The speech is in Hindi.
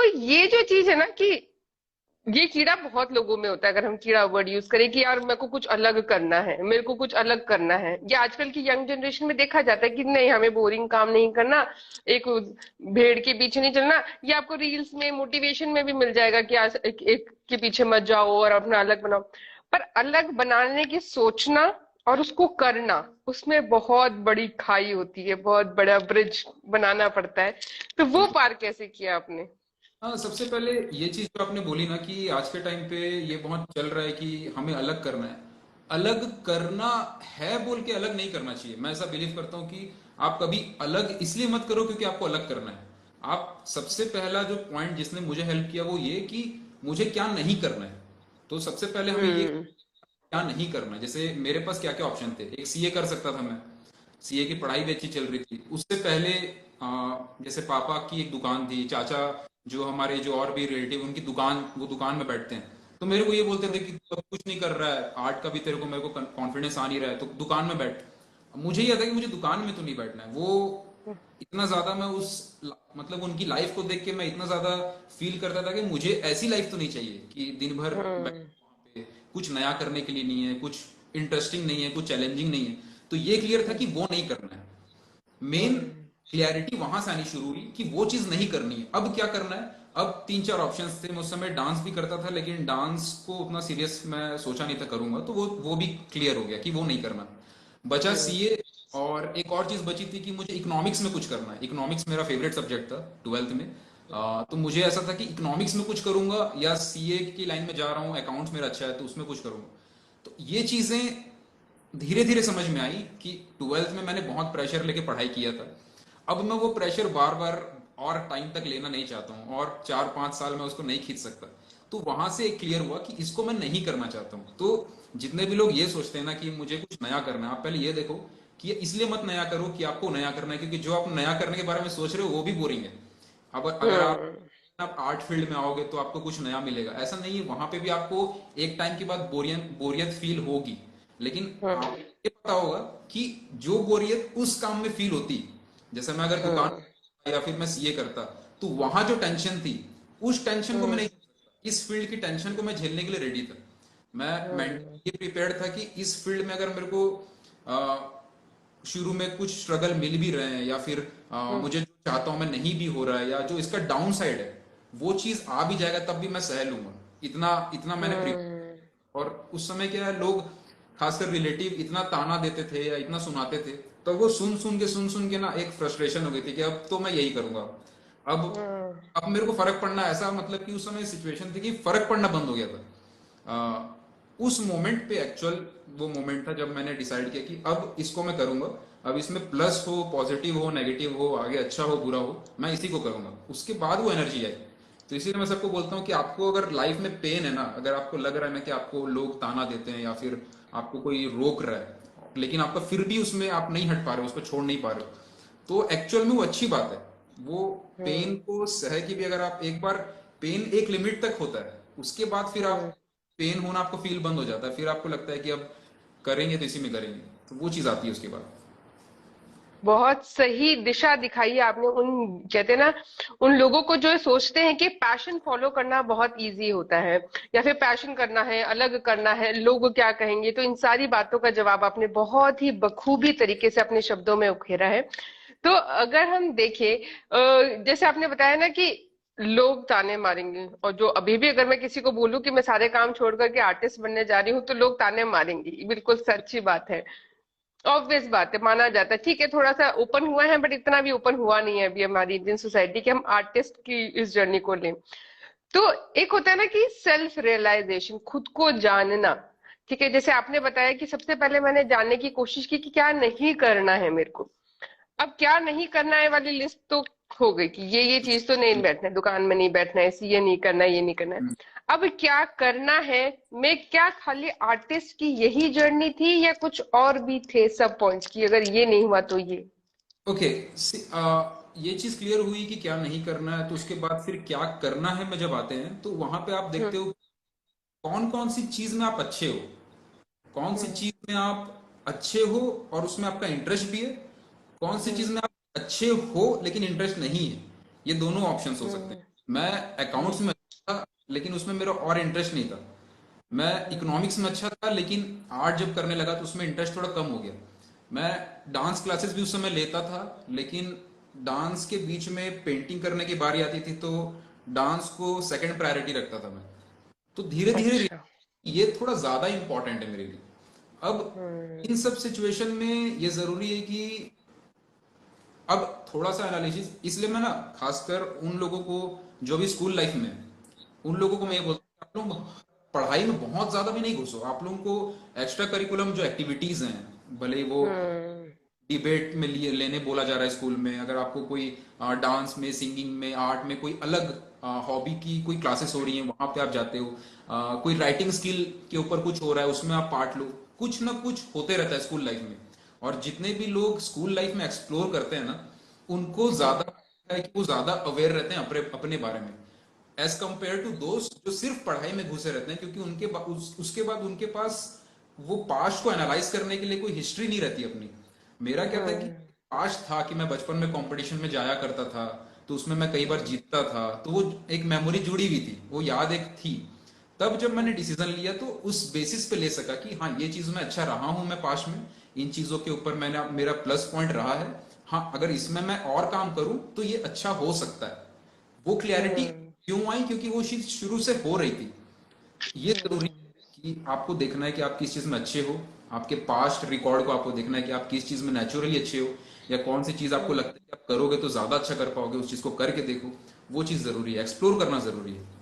तो ये जो चीज है ना कि ये कीड़ा बहुत लोगों में होता है, अगर हम कीड़ा वर्ड यूज करें कि यार मेरे को कुछ अलग करना है, मेरे को कुछ अलग करना है। ये आजकल की यंग जनरेशन में देखा जाता है कि नहीं, हमें बोरिंग काम नहीं करना, एक भेड़ के पीछे नहीं चलना। ये आपको रील्स में मोटिवेशन में भी मिल जाएगा कि आज एक के पीछे मत जाओ और अपना अलग बनाओ। पर अलग बनाने की सोचना और उसको करना, उसमें बहुत बड़ी खाई होती है, बहुत बड़ा ब्रिज बनाना पड़ता है। तो वो बिल्कुल। पार कैसे किया आपने? हाँ, सबसे पहले ये चीज जो आपने बोली ना कि आज के टाइम पे ये बहुत चल रहा है कि हमें अलग करना है। अलग करना है बोल के अलग नहीं करना चाहिए। मैं ऐसा बिलीव करता हूँ कि आप कभी अलग इसलिए मत करो क्योंकि आपको अलग करना है। आप सबसे पहला जो पॉइंट जिसने मुझे हेल्प किया वो ये कि मुझे क्या नहीं करना है। तो सबसे पहले हमें ये हम्म। क्या नहीं करना है। जैसे मेरे पास क्या क्या ऑप्शन थे, एक सीए कर सकता था मैं। सीए की पढ़ाई भी अच्छी चल रही थी। उससे पहले जैसे पापा की एक दुकान थी, चाचा जो हमारे जो और भी रिलेटिव उनकी दुकान, वो दुकान में बैठते हैं। तो मेरे को ये बोलते थे कि तू अब कुछ नहीं कर रहा है, आर्ट का भी तेरे को, मेरे को कॉन्फिडेंस आ नहीं रहा है तो दुकान में बैठ। मुझे ये था कि मुझे दुकान में तो नहीं बैठना है। वो इतना ज्यादा मैं उस मतलब उनकी लाइफ को देख के मैं इतना ज्यादा फील करता था कि मुझे ऐसी लाइफ तो नहीं चाहिए कि दिन भर हम्म। पे कुछ नया करने के लिए नहीं है, कुछ इंटरेस्टिंग नहीं है, कुछ चैलेंजिंग नहीं है। तो ये क्लियर था कि वो नहीं करना है। मेन हम्म। क्लियरिटी वहां से आनी शुरू हुई कि वो चीज नहीं करनी है। अब क्या करना है? अब तीन चार ऑप्शंस थे। मैं उस समय डांस भी करता था लेकिन डांस को उतना सीरियस मैं सोचा नहीं था करूंगा, तो वो भी क्लियर हो गया कि वो नहीं करना। बचा हम्म। सीए। और एक और चीज बची थी कि मुझे इकोनॉमिक्स में कुछ करना है। इकोनॉमिक्स मेरा फेवरेट सब्जेक्ट था ट्वेल्थ में। तो मुझे ऐसा था कि इकोनॉमिक्स में कुछ करूंगा या सीए की लाइन में जा रहा हूँ, अकाउंट्स मेरा अच्छा है तो उसमें कुछ करूंगा। तो ये चीजें धीरे धीरे समझ में आई कि ट्वेल्थ में मैंने बहुत प्रेशर लेके पढ़ाई किया था। अब मैं वो प्रेशर बार बार और टाइम तक लेना नहीं चाहता हूँ, और 4-5 साल में उसको नहीं खींच सकता। तो वहां से एक क्लियर हुआ कि इसको मैं नहीं करना चाहता हूँ। तो जितने भी लोग ये सोचते हैं ना कि मुझे कुछ नया करना है, आप पहले ये देखो कि ये इसलिए मत नया करो कि आपको नया करना है, क्योंकि जो आप नया करने के बारे में सोच रहे हो वो भी बोरिंग है। अब अगर हम्म। आप आर्ट फील्ड में आओगे तो आपको कुछ नया मिलेगा, ऐसा नहीं है। वहां पे भी आपको एक टाइम के बाद बोरियत फील होगी। लेकिन हम्म। आपको ये पता होगा कि जो बोरियत उस काम में फील होती, जैसे मैं अगर दुकान हम्म। या फिर मैं सीए करता, तो वहां जो टेंशन थी उस टेंशन को मैं हम्म। नहीं झेल सकता। इस फील्ड की टेंशन को मैं झेलने के लिए रेडी था। मैं हम्म। मेंटली प्रिपेयर्ड था कि इस फील्ड में अगर मेरे को शुरू में कुछ स्ट्रगल मिल भी रहे हैं या फिर हम्म। मुझे जो चाहता हूं मैं नहीं भी हो रहा है, या जो इसका डाउन साइड है वो चीज आ भी जाएगा तब भी मैं सह लूंगा। इतना इतना मैंने हम्म। और उस समय क्या है, लोग खासकर रिलेटिव इतना ताना देते थे या इतना सुनाते थे, तो वो सुन सुन के ना एक फ्रस्ट्रेशन हो गई थी कि अब तो मैं यही करूंगा। अब हम्म। अब मेरे को फर्क पड़ना, ऐसा मतलब कि उस समय सिचुएशन थी कि फर्क पड़ना बंद हो गया था। उस मोमेंट पे एक्चुअल वो मोमेंट था जब मैंने डिसाइड किया कि अब इसको मैं करूंगा। अब इसमें प्लस हो, पॉजिटिव हो, नेगेटिव हो, आगे अच्छा हो बुरा हो, मैं इसी को करूंगा। उसके बाद वो एनर्जी आई। तो इसीलिए मैं सबको बोलता हूँ कि आपको अगर लाइफ में पेन है ना, अगर आपको लग रहा है ना कि आपको लोग ताना देते हैं या फिर आपको कोई रोक रहा है, लेकिन आपका फिर भी उसमें आप नहीं हट पा रहे हो, उसको छोड़ नहीं पा रहे हो, तो एक्चुअल में वो अच्छी बात है। वो पेन हम्म। को सह के भी अगर आप एक बार, पेन एक लिमिट तक होता है, उसके बाद फिर आप, हम्म। पेन होना आपको फील बंद हो जाता है, फिर आपको लगता है कि अब करेंगे तो इसी में करेंगे। तो वो चीज आती है उसके बाद। बहुत सही दिशा दिखाई है आपने। उन कहते हैं ना, उन लोगों को जो सोचते हैं कि पैशन फॉलो करना बहुत इजी होता है, या फिर पैशन करना है, अलग करना है, लोग क्या कहेंगे, तो इन सारी बातों का जवाब आपने बहुत ही बखूबी तरीके से अपने शब्दों में उकेरा है। तो अगर हम देखें, जैसे आपने बताया ना कि लोग ताने मारेंगे, और जो अभी भी अगर मैं किसी को बोलूं कि मैं सारे काम छोड़ करके आर्टिस्ट बनने जा रही हूँ तो लोग ताने मारेंगे, ये बिल्कुल सच्ची बात है। ऑब्वियस बात है, माना जाता है, ठीक है, थोड़ा सा ओपन हुआ है, बट इतना भी ओपन हुआ नहीं है अभी हमारी इंडियन सोसाइटी कि हम आर्टिस्ट की इस जर्नी को लें। तो एक होता है ना कि सेल्फ रियलाइजेशन, खुद को जानना। ठीक है, जैसे आपने बताया कि सबसे पहले मैंने जानने की कोशिश की कि क्या नहीं करना है मेरे को। अब क्या नहीं करना है वाली लिस्ट तो हो गई कि ये चीज तो नहीं बैठना है, दुकान में नहीं बैठना है, ये नहीं करना है, ये नहीं करना है। अब क्या करना है? मैं क्या खाली आर्टिस्ट की यही जर्नी थी या कुछ और भी थे सब पॉइंट्स की, अगर ये नहीं हुआ तो ये? ओके। ये चीज क्लियर हुई कि क्या नहीं करना है, तो उसके बाद फिर क्या करना है में जब आते हैं तो वहां पे आप हम्म। देखते हो कौन कौन सी चीज में आप अच्छे हो, कौन सी हम्म। चीज में आप अच्छे हो और उसमें आपका इंटरेस्ट भी है, कौन सी चीज हम्म। में आप अच्छे हो लेकिन इंटरेस्ट नहीं है। ये दोनों ऑप्शंस हो सकते हम्म। हैं। मैं अकाउंट्स में अच्छा था, लेकिन उसमें मेरा और इंटरेस्ट नहीं था। मैं इकोनॉमिक्स में अच्छा था, लेकिन आर्ट जब करने लगा तो उसमें इंटरेस्ट थोड़ा कम हो गया। मैं डांस क्लासेस भी उस समय लेता था, लेकिन डांस के बीच में पेंटिंग करने की बारी आती थी तो डांस को सेकंड प्रायोरिटी रखता था मैं। तो धीरे धीरे अच्छा। ये थोड़ा ज्यादा इंपॉर्टेंट है मेरे लिए। अब इन सब सिचुएशन में ये जरूरी है कि अब थोड़ा सा एनालिसिस, इसलिए मैं ना खासकर उन लोगों को जो भी स्कूल लाइफ में हैं, उन लोगों को मैं ये हम्म। बोलता हूँ, आप लोग पढ़ाई में बहुत ज्यादा भी नहीं घुसो। आप लोगों को एक्स्ट्रा करिकुलम जो एक्टिविटीज हैं, भले ही वो हम्म। डिबेट में लिए लेने बोला जा रहा है स्कूल में, अगर आपको कोई डांस में, सिंगिंग में, आर्ट में कोई अलग हॉबी की कोई क्लासेस हो रही हैं वहां पे आप जाते हो, कोई राइटिंग स्किल के ऊपर कुछ हो रहा है उसमें आप पार्ट लो, कुछ ना कुछ होते रहता है स्कूल लाइफ में। और जितने भी लोग स्कूल लाइफ में एक्सप्लोर करते हैं ना, उनको ज्यादा हम्म। है कि वो ज्यादा अवेयर रहते हैं अपने अपने बारे में, एज कंपेयर टू दोस्त जो सिर्फ पढ़ाई में घुसे रहते हैं, क्योंकि उसके बाद उनके पास वो पास्ट को एनालाइज करने के लिए कोई हिस्ट्री नहीं रहती अपनी। मेरा क्या था कि हम्म। पास्ट था कि मैं बचपन में कंपटीशन में जाया करता था, तो उसमें मैं कई बार जीतता था, तो वो एक मेमोरी जुड़ी हुई थी, वो याद एक थी। तब जब मैंने डिसीजन लिया तो उस बेसिस पे ले सका कि हाँ ये चीज में अच्छा रहा हूं मैं पास्ट में, इन चीजों के ऊपर मैंने मेरा प्लस पॉइंट रहा है, हाँ अगर इसमें मैं और काम करूं तो ये अच्छा हो सकता है। वो क्लैरिटी हम्म। क्यों आई? क्योंकि वो चीज शुरू से हो रही थी। ये जरूरी हम्म। है कि आपको देखना है कि आप किस चीज में अच्छे हो, आपके पास्ट रिकॉर्ड को आपको देखना है कि आप किस चीज में नेचुरली अच्छे हो, या कौन सी चीज आपको लगता है कि आप करोगे तो ज्यादा अच्छा कर पाओगे, उस चीज को करके देखो। वो चीज जरूरी है, एक्सप्लोर करना जरूरी है।